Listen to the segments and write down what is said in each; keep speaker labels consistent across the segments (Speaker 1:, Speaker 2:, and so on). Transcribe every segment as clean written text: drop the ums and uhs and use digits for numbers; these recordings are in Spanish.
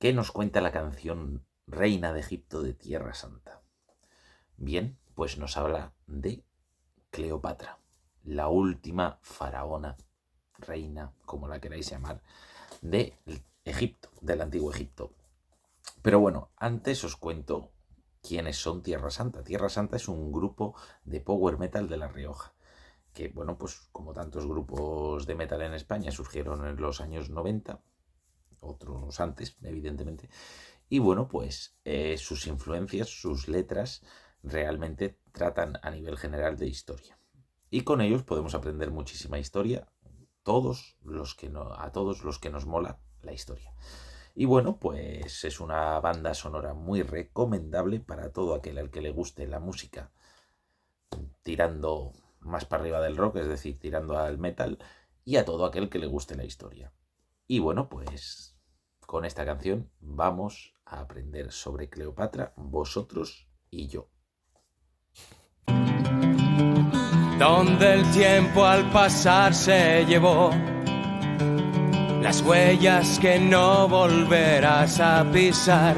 Speaker 1: ¿Qué nos cuenta la canción Reina de Egipto de Tierra Santa? Bien, pues nos habla de Cleopatra, la última faraona, reina, como la queráis llamar, de Egipto, del antiguo Egipto. Pero bueno, antes os cuento quiénes son Tierra Santa. Tierra Santa es un grupo de power metal de La Rioja, que bueno, pues como tantos grupos de metal en España surgieron en los años 90, otros antes, evidentemente, y bueno, pues sus influencias, sus letras, realmente tratan a nivel general de historia. Y con ellos podemos aprender muchísima historia, a todos los que nos mola la historia. Y bueno, pues es una banda sonora muy recomendable para todo aquel al que le guste la música tirando más para arriba del rock, es decir, tirando al metal, y a todo aquel que le guste la historia. Y bueno, pues con esta canción vamos a aprender sobre Cleopatra, vosotros y yo.
Speaker 2: Donde el tiempo al pasar se llevó las huellas que no volverás a pisar.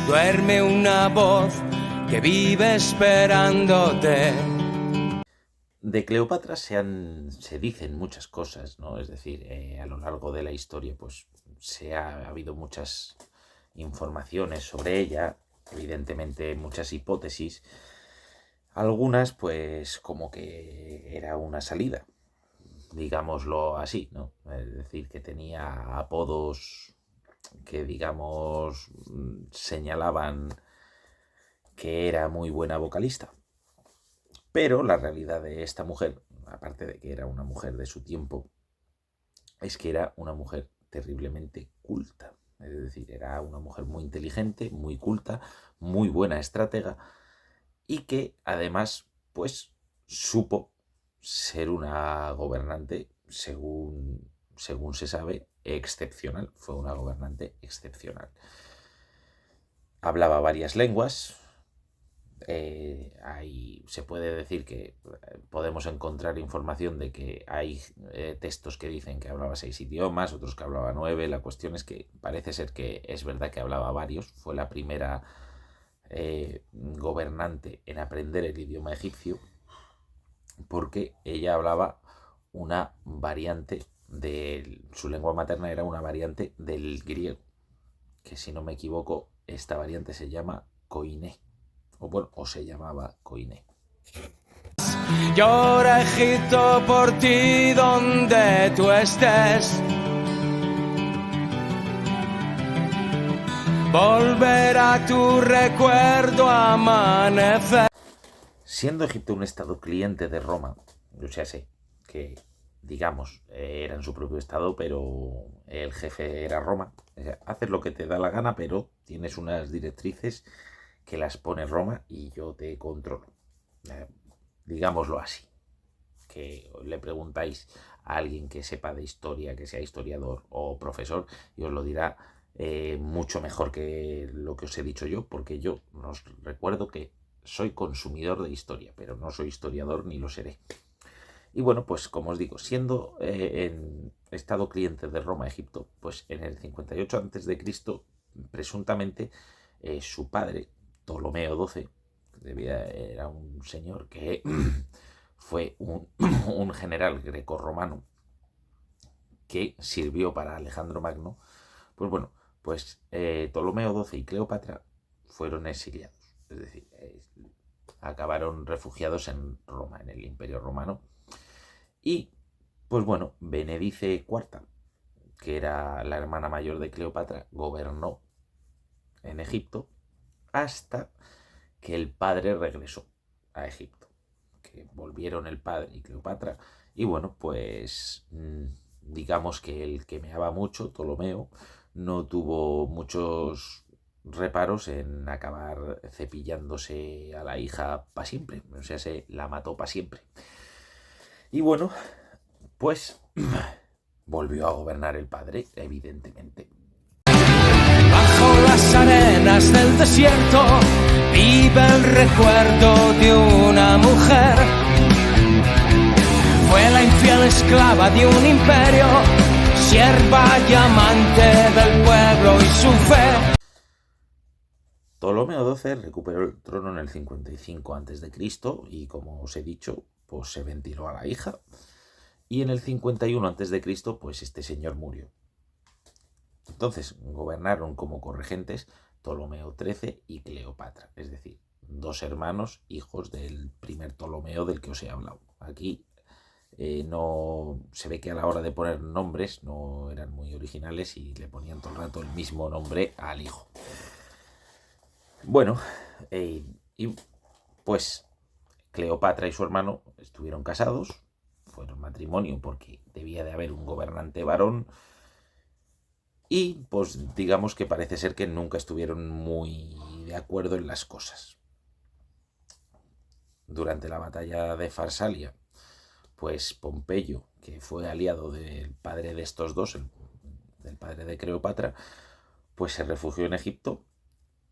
Speaker 2: Duerme una voz que vive esperándote.
Speaker 1: De Cleopatra se dicen muchas cosas, ¿no? Es decir, a lo largo de la historia pues ha habido muchas informaciones sobre ella, evidentemente muchas hipótesis, algunas pues como que era una salida, digámoslo así, ¿no? Es decir, que tenía apodos que, digamos, señalaban que era muy buena vocalista. Pero la realidad de esta mujer, aparte de que era una mujer de su tiempo, es que era una mujer terriblemente culta. Es decir, era una mujer muy inteligente, muy culta, muy buena estratega y que además, pues, supo ser una gobernante, según se sabe, excepcional. Fue una gobernante excepcional. Hablaba varias lenguas. Se puede decir que podemos encontrar información de que hay textos que dicen que hablaba 6 idiomas, otros que hablaba 9. La cuestión es que parece ser que es verdad que hablaba varios. Fue la primera gobernante en aprender el idioma egipcio, porque ella hablaba una variante de su lengua materna, era una variante del griego, que si no me equivoco esta variante se llama koiné. O se llamaba koiné.
Speaker 2: Llora Egipto por ti donde tú estés. Volverá tu recuerdo a amanecer.
Speaker 1: Siendo Egipto un estado cliente de Roma, yo ya sé que, digamos, era en su propio estado, pero el jefe era Roma. O sea, haces lo que te da la gana, pero tienes unas directrices que las pone Roma y yo te controlo. Digámoslo así. Que le preguntáis a alguien que sepa de historia, que sea historiador o profesor, y os lo dirá mucho mejor que lo que os he dicho yo, porque yo os recuerdo que soy consumidor de historia, pero no soy historiador ni lo seré. Y bueno, pues como os digo, siendo en estado cliente de Roma, Egipto, pues en el 58 a.C., presuntamente su padre, Ptolomeo XII, era un señor que fue un general grecorromano que sirvió para Alejandro Magno. Pues bueno, pues Ptolomeo XII y Cleopatra fueron exiliados, es decir, acabaron refugiados en Roma, en el Imperio Romano. Y pues bueno, Benedice IV, que era la hermana mayor de Cleopatra, gobernó en Egipto hasta que el padre regresó a Egipto, que volvieron el padre y Cleopatra. Y bueno, pues digamos que el que meaba mucho, Ptolomeo, no tuvo muchos reparos en acabar cepillándose a la hija para siempre, o sea, se la mató para siempre. Y bueno, pues volvió a gobernar el padre, evidentemente.
Speaker 2: Bajo las arenas del desierto vive el recuerdo de una mujer. Fue la infiel esclava de un imperio, sierva y amante del pueblo y su fe.
Speaker 1: Ptolomeo XII recuperó el trono en el 55 a.C. y, como os he dicho, pues se ventiló a la hija. Y en el 51 a.C., pues este señor murió. Entonces gobernaron como corregentes Ptolomeo XIII y Cleopatra, es decir, dos hermanos hijos del primer Ptolomeo del que os he hablado. Aquí no se ve que a la hora de poner nombres no eran muy originales y le ponían todo el rato el mismo nombre al hijo. Bueno, y pues Cleopatra y su hermano estuvieron casados, fueron matrimonio porque debía de haber un gobernante varón. Y pues digamos que parece ser que nunca estuvieron muy de acuerdo en las cosas. Durante la batalla de Farsalia, pues Pompeyo, que fue aliado del padre de estos dos, del padre de Cleopatra, pues se refugió en Egipto,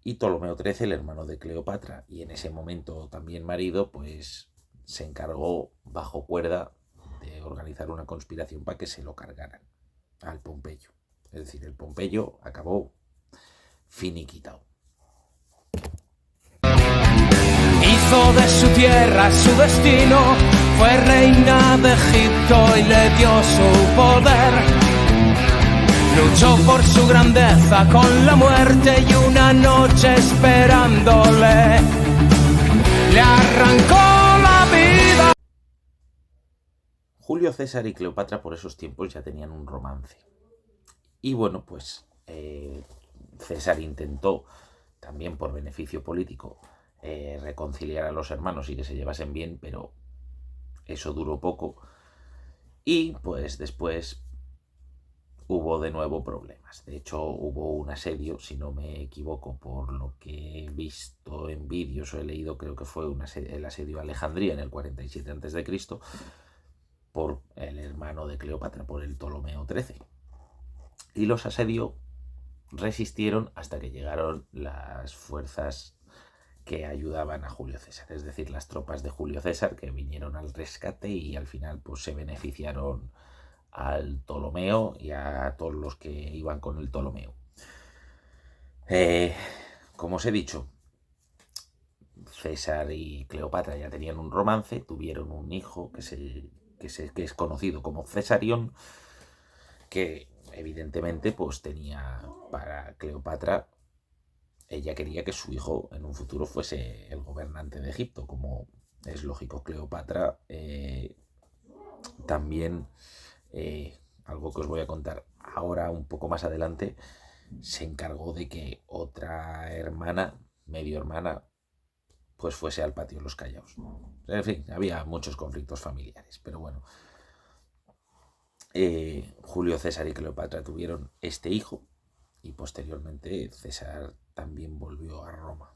Speaker 1: y Ptolomeo XIII, el hermano de Cleopatra, y en ese momento también marido, pues se encargó bajo cuerda de organizar una conspiración para que se lo cargaran al Pompeyo. Es decir, el Pompeyo acabó finiquitado.
Speaker 2: Hizo de su tierra su destino, fue reina de Egipto y le dio su poder. Luchó por su grandeza con la muerte y una noche esperándole le arrancó la vida.
Speaker 1: Julio César y Cleopatra por esos tiempos ya tenían un romance. Y bueno, pues César intentó, también por beneficio político, reconciliar a los hermanos y que se llevasen bien, pero eso duró poco. Y pues después hubo de nuevo problemas. De hecho, hubo un asedio, si no me equivoco, por lo que he visto en vídeos o he leído, creo que fue el asedio a Alejandría en el 47 a.C. por el hermano de Cleopatra, por el Ptolomeo XIII. Y los asedios resistieron hasta que llegaron las fuerzas que ayudaban a Julio César, es decir, las tropas de Julio César, que vinieron al rescate y al final pues se beneficiaron al Ptolomeo y a todos los que iban con el Ptolomeo. Como os he dicho, César y Cleopatra ya tenían un romance, tuvieron un hijo que es conocido como Cesarión, que evidentemente pues tenía para Cleopatra, ella quería que su hijo en un futuro fuese el gobernante de Egipto, como es lógico. Cleopatra también, algo que os voy a contar ahora un poco más adelante, se encargó de que otra hermana, medio hermana, pues fuese al patio de los Callaos. En fin, había muchos conflictos familiares, pero bueno. Julio César y Cleopatra tuvieron este hijo y posteriormente César también volvió a Roma.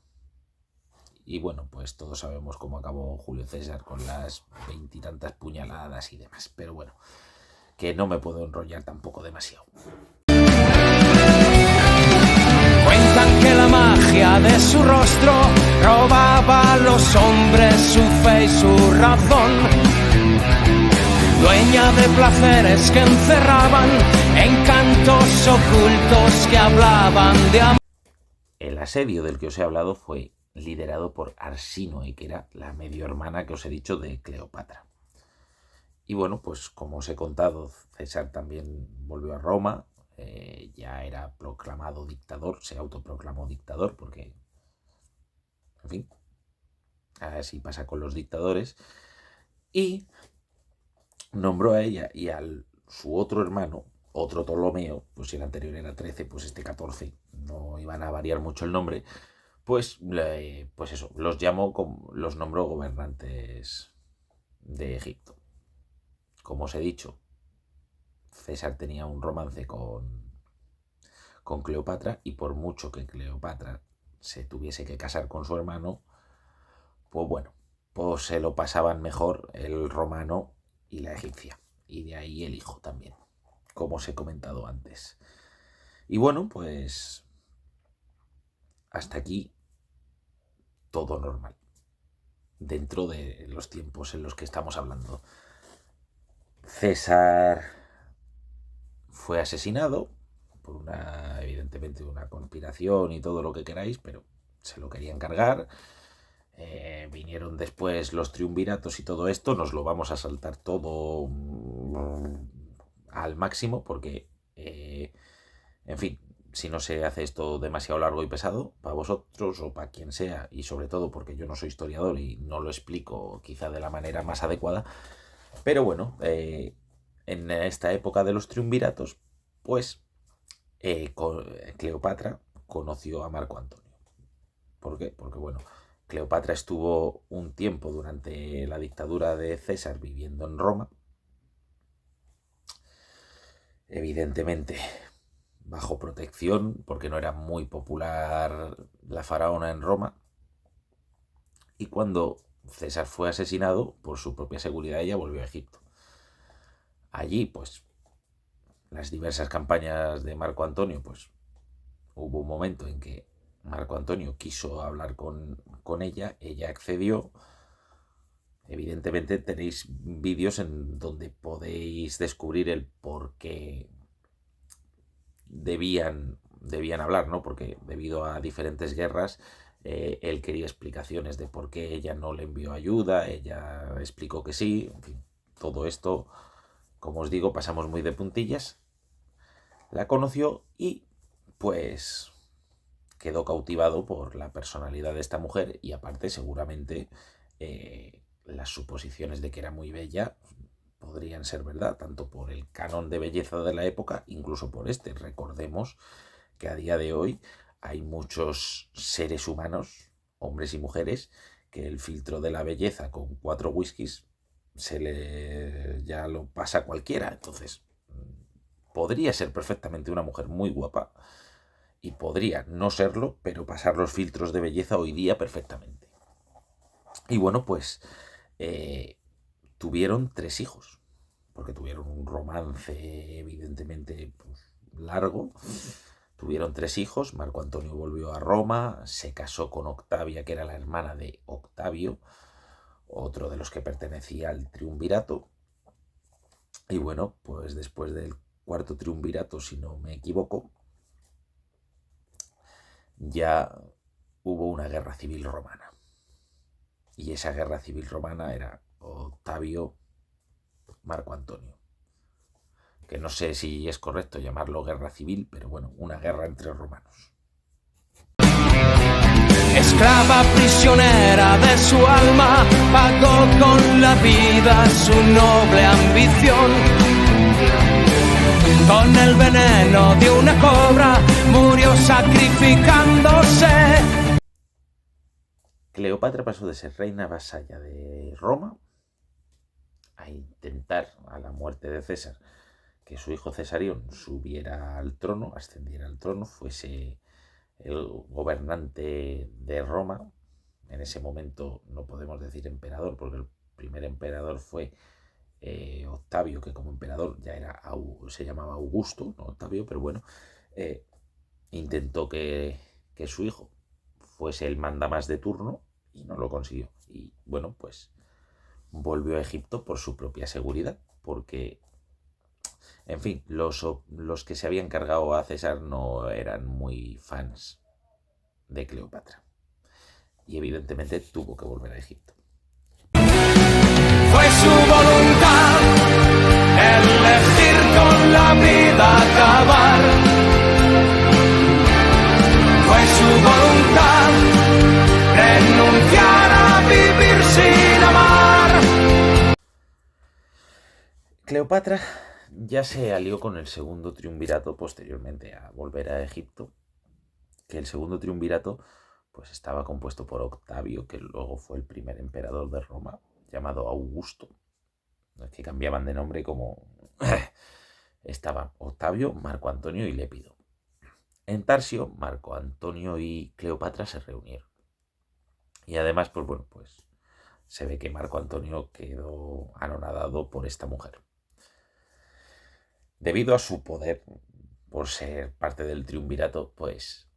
Speaker 1: Y bueno, pues todos sabemos cómo acabó Julio César con las 20 y tantas puñaladas y demás. Pero bueno, que no me puedo enrollar tampoco demasiado.
Speaker 2: Cuentan que la magia de su rostro robaba a los hombres su fe y su razón. Dueña de placeres que encerraban encantos ocultos que hablaban de amor.
Speaker 1: El asedio del que os he hablado fue liderado por Arsínoe, que era la medio hermana que os he dicho de Cleopatra. Y bueno, pues como os he contado, César también volvió a Roma, ya era proclamado dictador, se autoproclamó dictador porque, en fin, así pasa con los dictadores, y nombró a ella y a su otro hermano, otro Ptolomeo, pues si el anterior era 13, pues este 14, no iban a variar mucho el nombre, pues eso, los nombró gobernantes de Egipto. Como os he dicho, César tenía un romance con Cleopatra, y por mucho que Cleopatra se tuviese que casar con su hermano, pues bueno, pues se lo pasaban mejor el romano y la egipcia, y de ahí el hijo también, como os he comentado antes. Y bueno, pues hasta aquí todo normal, dentro de los tiempos en los que estamos hablando. César fue asesinado por evidentemente una conspiración y todo lo que queráis, pero se lo querían cargar. Vinieron después los triunviratos y todo esto. Nos lo vamos a saltar todo al máximo porque, en fin, si no se hace esto demasiado largo y pesado para vosotros o para quien sea, y sobre todo porque yo no soy historiador y no lo explico quizá de la manera más adecuada, pero bueno, en esta época de los triunviratos, pues Cleopatra conoció a Marco Antonio. ¿Por qué? Porque bueno, Cleopatra estuvo un tiempo durante la dictadura de César viviendo en Roma. Evidentemente bajo protección, porque no era muy popular la faraona en Roma. Y cuando César fue asesinado, por su propia seguridad, ella volvió a Egipto. Allí, pues, las diversas campañas de Marco Antonio, pues, hubo un momento en que Marco Antonio quiso hablar con ella, ella accedió. Evidentemente tenéis vídeos en donde podéis descubrir el por qué debían hablar, ¿no? Porque debido a diferentes guerras, él quería explicaciones de por qué ella no le envió ayuda, ella explicó que sí, en fin, todo esto, como os digo, pasamos muy de puntillas. La conoció y, pues, quedó cautivado por la personalidad de esta mujer y aparte seguramente las suposiciones de que era muy bella podrían ser verdad, tanto por el canon de belleza de la época, incluso por este. Recordemos que a día de hoy hay muchos seres humanos, hombres y mujeres, que el filtro de la belleza con 4 whiskies ya lo pasa a cualquiera. Entonces, podría ser perfectamente una mujer muy guapa y podría no serlo, pero pasar los filtros de belleza hoy día perfectamente. Y bueno, pues tuvieron 3 hijos, porque tuvieron un romance evidentemente pues, largo. Tuvieron 3 hijos. Marco Antonio volvió a Roma, se casó con Octavia, que era la hermana de Octavio, otro de los que pertenecía al triunvirato. Y bueno, pues después del 4.º triunvirato, si no me equivoco, ya hubo una guerra civil romana. Y esa guerra civil romana era Octavio Marco Antonio. Que no sé si es correcto llamarlo guerra civil, pero bueno, una guerra entre romanos.
Speaker 2: Esclava prisionera de su alma, pagó con la vida su noble ambición. Con el veneno de una cobra murió sacrificándose.
Speaker 1: Cleopatra pasó de ser reina vasalla de Roma a intentar, a la muerte de César, que su hijo Cesarión subiera al trono, ascendiera al trono, fuese el gobernante de Roma. En ese momento no podemos decir emperador, porque el primer emperador fue Octavio, que como emperador ya se llamaba Augusto, no Octavio, pero bueno, intentó que su hijo fuese el mandamás de turno y no lo consiguió. Y bueno, pues volvió a Egipto por su propia seguridad, porque, en fin, los que se habían cargado a César no eran muy fans de Cleopatra. Y evidentemente tuvo que volver a Egipto.
Speaker 2: Fue su voluntad elegir con la vida acabar. Fue su voluntad renunciar a vivir sin amar.
Speaker 1: Cleopatra ya se alió con el segundo triunvirato posteriormente a volver a Egipto, que el segundo triunvirato pues estaba compuesto por Octavio, que luego fue el primer emperador de Roma, llamado Augusto, que cambiaban de nombre como estaban Octavio, Marco Antonio y Lépido. En Tarsio, Marco Antonio y Cleopatra se reunieron. Y además, pues bueno, pues se ve que Marco Antonio quedó anonadado por esta mujer. Debido a su poder, por ser parte del triunvirato, pues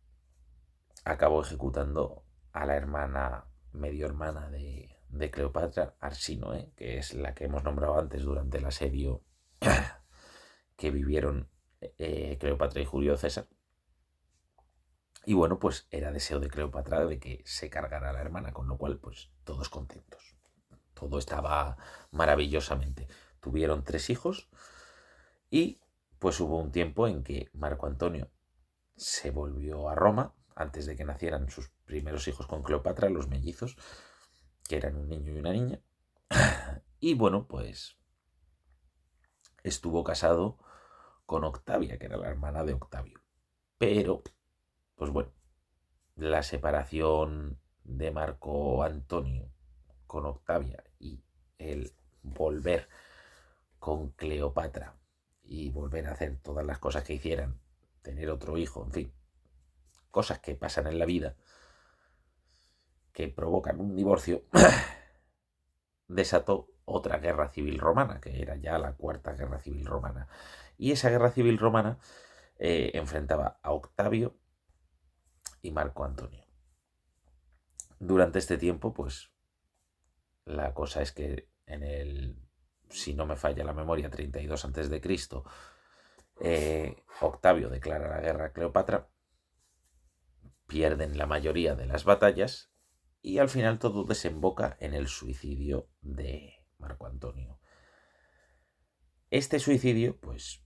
Speaker 1: acabó ejecutando a la hermana, medio hermana de Cleopatra, Arsínoe, que es la que hemos nombrado antes durante el asedio que vivieron Cleopatra y Julio César. Y bueno, pues era deseo de Cleopatra de que se cargara a la hermana, con lo cual, pues todos contentos. Todo estaba maravillosamente. Tuvieron 3 hijos y pues hubo un tiempo en que Marco Antonio se volvió a Roma, antes de que nacieran sus primeros hijos con Cleopatra, los mellizos, que eran un niño y una niña. Y bueno, pues estuvo casado con Octavia, que era la hermana de Octavio. Pero, pues bueno, la separación de Marco Antonio con Octavia y el volver con Cleopatra y volver a hacer todas las cosas que hicieran, tener otro hijo, en fin, cosas que pasan en la vida que provocan un divorcio, desató otra guerra civil romana, que era ya la cuarta guerra civil romana. Y esa guerra civil romana enfrentaba a Octavio y Marco Antonio. Durante este tiempo, pues la cosa es que en el, si no me falla la memoria, 32 a.C., Octavio declara la guerra a Cleopatra, pierden la mayoría de las batallas y al final todo desemboca en el suicidio de Marco Antonio. Este suicidio, pues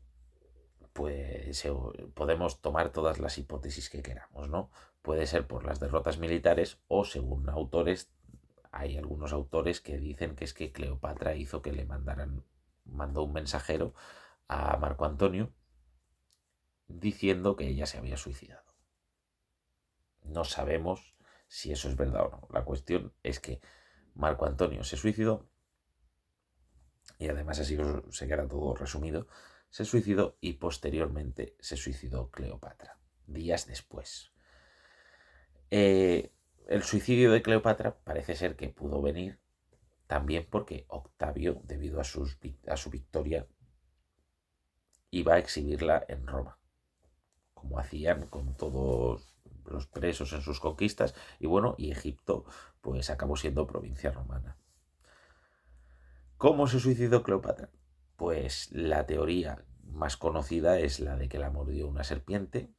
Speaker 1: podemos tomar todas las hipótesis que queramos, ¿no? Puede ser por las derrotas militares o, según autores, hay algunos autores que dicen que es que Cleopatra hizo que le mandó un mensajero a Marco Antonio diciendo que ella se había suicidado. No sabemos si eso es verdad o no. La cuestión es que Marco Antonio se suicidó y además así se queda todo resumido. Se suicidó y posteriormente se suicidó Cleopatra, días después. El suicidio de Cleopatra parece ser que pudo venir también porque Octavio, debido a su victoria, iba a exhibirla en Roma, como hacían con todos los presos en sus conquistas, y bueno, y Egipto pues acabó siendo provincia romana. ¿Cómo se suicidó Cleopatra? Pues la teoría más conocida es la de que la mordió una serpiente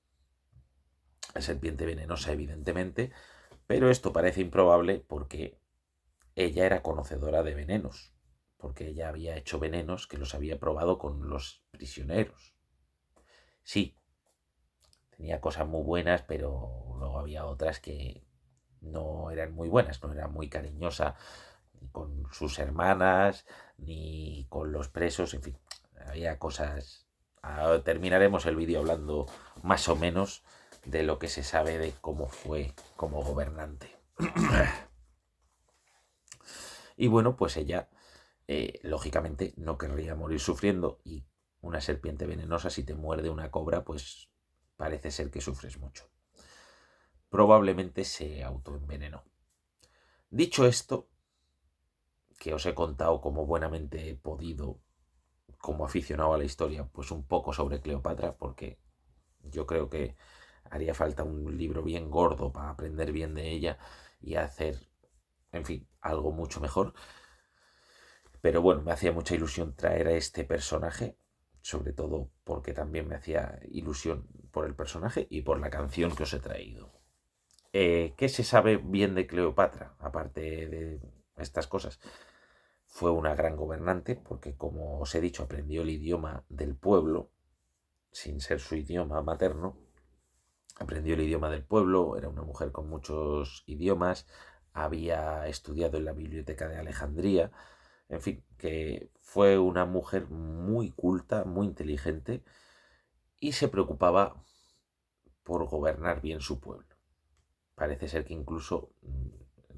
Speaker 1: venenosa evidentemente, pero esto parece improbable porque ella era conocedora de venenos, porque ella había hecho venenos que los había probado con los prisioneros. Sí, tenía cosas muy buenas, pero luego había otras que no eran muy buenas, no era muy cariñosa ni con sus hermanas, ni con los presos, en fin, había cosas. Terminaremos el vídeo hablando más o menos de lo que se sabe de cómo fue como gobernante. Y bueno, pues ella, lógicamente, no querría morir sufriendo, y una serpiente venenosa, si te muerde una cobra, pues parece ser que sufres mucho. Probablemente se autoenvenenó. Dicho esto, que os he contado como buenamente he podido, como aficionado a la historia, pues un poco sobre Cleopatra, porque yo creo que haría falta un libro bien gordo para aprender bien de ella y hacer, en fin, algo mucho mejor. Pero bueno, me hacía mucha ilusión traer a este personaje, sobre todo porque también me hacía ilusión por el personaje y por la canción que os he traído. ¿Qué se sabe bien de Cleopatra, aparte de estas cosas? Fue una gran gobernante porque, como os he dicho, aprendió el idioma del pueblo, sin ser su idioma materno. Aprendió el idioma del pueblo, era una mujer con muchos idiomas, había estudiado en la biblioteca de Alejandría, en fin, que fue una mujer muy culta, muy inteligente y se preocupaba por gobernar bien su pueblo. Parece ser que incluso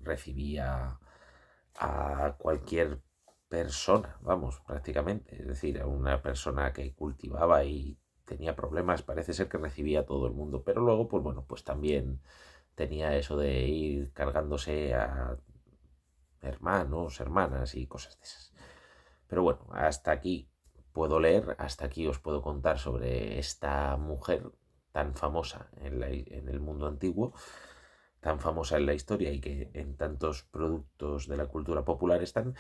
Speaker 1: recibía a cualquier persona, vamos, prácticamente, es decir, a una persona que cultivaba y tenía problemas, parece ser que recibía a todo el mundo, pero luego, pues bueno, pues también tenía eso de ir cargándose a hermanos, hermanas y cosas de esas. Pero bueno, hasta aquí puedo leer, hasta aquí os puedo contar sobre esta mujer tan famosa en el mundo antiguo, tan famosa en la historia y que en tantos productos de la cultura popular están.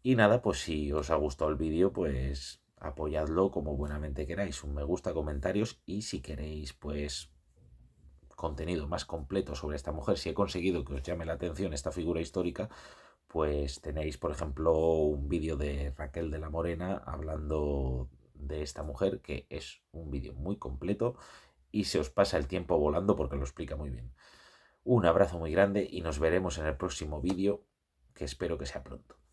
Speaker 1: Y nada, pues si os ha gustado el vídeo, pues apoyadlo como buenamente queráis. Un me gusta, comentarios y si queréis, pues contenido más completo sobre esta mujer, si he conseguido que os llame la atención esta figura histórica, pues tenéis, por ejemplo, un vídeo de Raquel de la Morena hablando de esta mujer, que es un vídeo muy completo y se os pasa el tiempo volando porque lo explica muy bien. Un abrazo muy grande y nos veremos en el próximo vídeo, que espero que sea pronto.